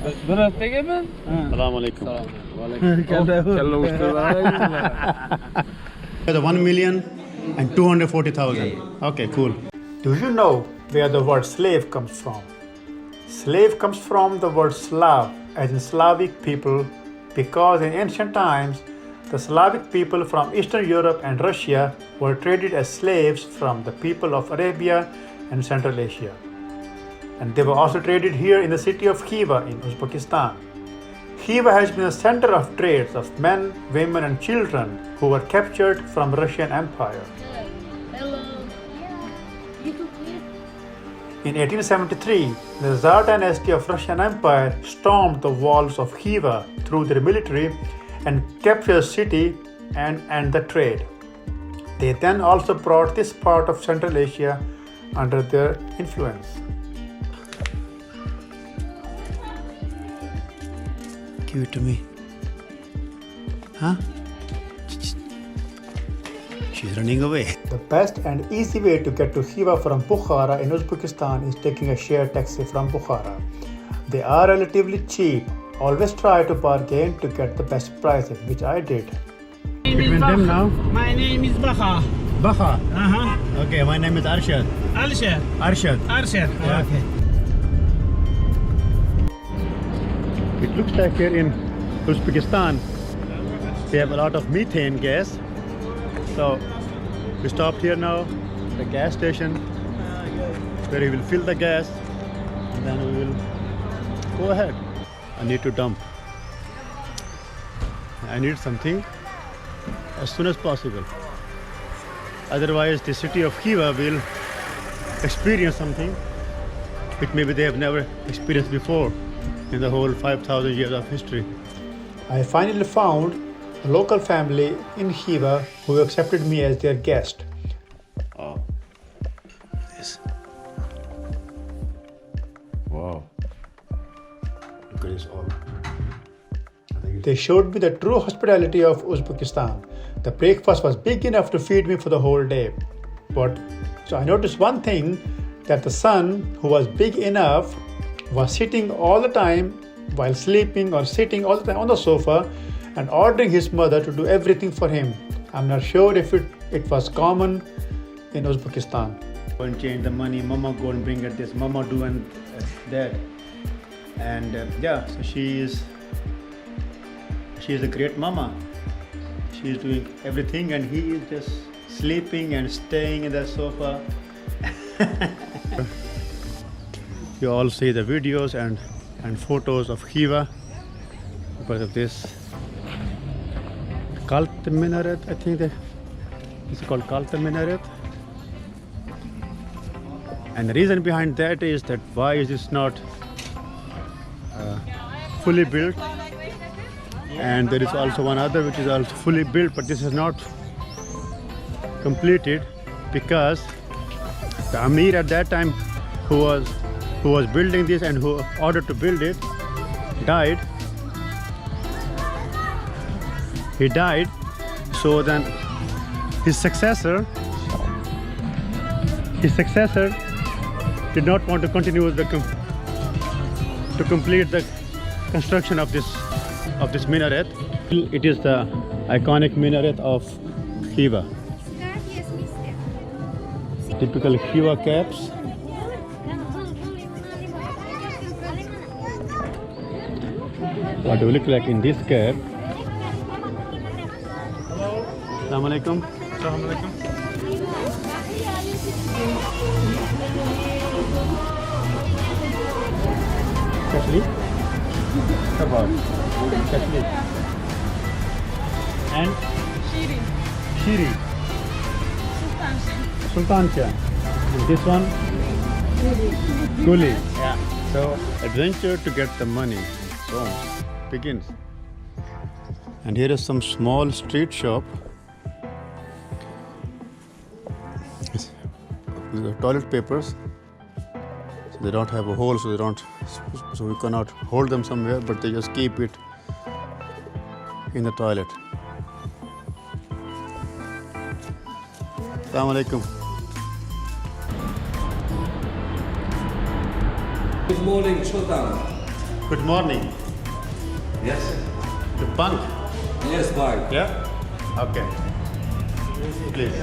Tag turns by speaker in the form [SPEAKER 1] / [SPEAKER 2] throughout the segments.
[SPEAKER 1] Assalamu alaikum.
[SPEAKER 2] The 1,240,000. Okay, cool. Do you know where the word slave comes from? Slave comes from the word Slav, as in Slavic people, because in ancient times, the Slavic people from Eastern Europe and Russia were traded as slaves from the people of Arabia and Central Asia. And they were also traded here in the city of Khiva in Uzbekistan. Khiva has been a center of trades of men, women, and children who were captured from Russian Empire. In 1873, the Tsar dynasty of Russian Empire stormed the walls of Khiva through their military and captured the city and the trade. They then also brought this part of Central Asia under their influence. Give it to me. Huh? She's running away. The best and easy way to get to Khiva from Bukhara in Uzbekistan is taking a shared taxi from Bukhara. They are relatively cheap. Always try to bargain to get the best prices, which I did. Between them now?
[SPEAKER 3] My name is Baha.
[SPEAKER 2] Baha.
[SPEAKER 3] Uh-huh.
[SPEAKER 2] Okay, my name is Arshad.
[SPEAKER 3] Alshad.
[SPEAKER 2] Arshad.
[SPEAKER 3] Arshad.
[SPEAKER 2] Yeah.
[SPEAKER 3] Okay.
[SPEAKER 2] It looks like here in Uzbekistan they have a lot of methane gas. So we stopped here now, the gas station, where we will fill the gas and then we will go ahead. I need to dump. I need something as soon as possible. Otherwise the city of Khiva will experience something which maybe they have never experienced before in the whole 5,000 years of history. I finally found a local family in Khiva who accepted me as their guest.
[SPEAKER 1] Oh. Yes. Wow. Look at this all.
[SPEAKER 2] They showed me the true hospitality of Uzbekistan. The breakfast was big enough to feed me for the whole day. So I noticed one thing, that the son, who was big enough, was sitting all the time while sleeping or sitting all the time on the sofa and ordering his mother to do everything for him. I'm not sure if it was common in Uzbekistan. Go and change the money, mama go and bring it this, mama do and that. And yeah, so she is a great mama. She is doing everything and he is just sleeping and staying in the sofa. You all see the videos and photos of Khiva because of this Kalta Minaret. I think it's called Kalta Minaret. And the reason behind that is that why is this not fully built? And there is also one other which is also fully built, but this is not completed because the Amir at that time who was building this and who ordered to build it died. He died, so then his successor did not want to continue to complete the construction of this minaret. It is the iconic minaret of Khiva. Typical Khiva caps. What do we look like in this cap? Assalamu alaikum.
[SPEAKER 3] Assalamu alaikum.
[SPEAKER 2] Kashli? Kebab. Kashli. And? Shiri. Sultan Shah. And this one? Guli. Yeah. So, adventure to get the money. So, begins. And here is some small street shop. These are toilet papers. So they don't have a hole, so we cannot hold them somewhere, but they just keep it in the toilet. Assalamu alaikum.
[SPEAKER 4] Good morning, Sultan.
[SPEAKER 2] Good morning.
[SPEAKER 4] Yes.
[SPEAKER 2] The bunk.
[SPEAKER 4] Yes, bye.
[SPEAKER 2] Yeah? Okay. Please.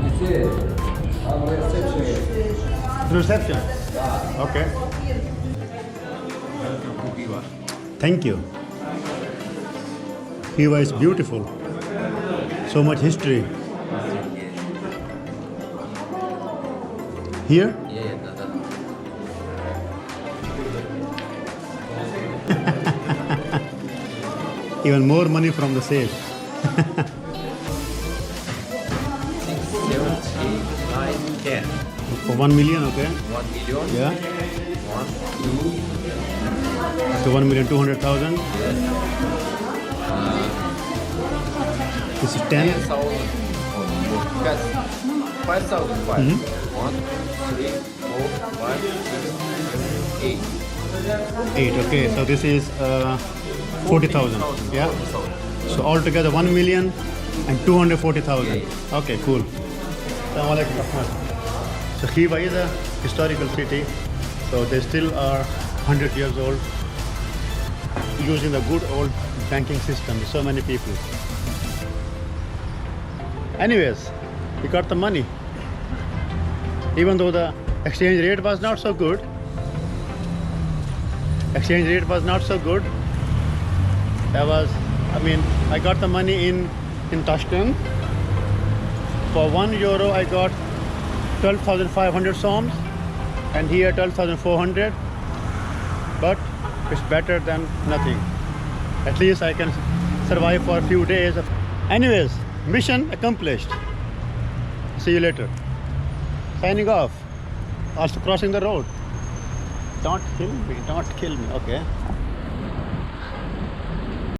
[SPEAKER 4] You see, I'm receptionist.
[SPEAKER 2] Reception. Okay. Thank you. Hiva is beautiful. So much history. Here?
[SPEAKER 4] Yeah,
[SPEAKER 2] Even more money from the safe.
[SPEAKER 4] 6, 7, 8, 9, 10.
[SPEAKER 2] For 1 million, okay?
[SPEAKER 4] 1 million.
[SPEAKER 2] Yeah.
[SPEAKER 4] 1, 2,
[SPEAKER 2] So 1,200,000. This is 10.
[SPEAKER 4] 10,000. Yes. 5,005. 1, 3, 4, 5, 6, 7, 8.
[SPEAKER 2] 8, okay. So this is 40,000. Yeah.
[SPEAKER 4] 40,000.
[SPEAKER 2] So altogether 1,240,000.
[SPEAKER 4] Yeah.
[SPEAKER 2] Okay, cool. Assalamualaikum. So Hiva is a historical city. So they still are 100 years old, using the good old banking system. So many people. Anyways, we got the money. Even though the exchange rate was not so good. Exchange rate was not so good. I got the money in Tashkent. For €1 I got 12,500 soms, and here 12,400. But it's better than nothing. At least I can survive for a few days. Anyways, mission accomplished. See you later. Signing off. Also crossing the road. Don't kill me. Okay.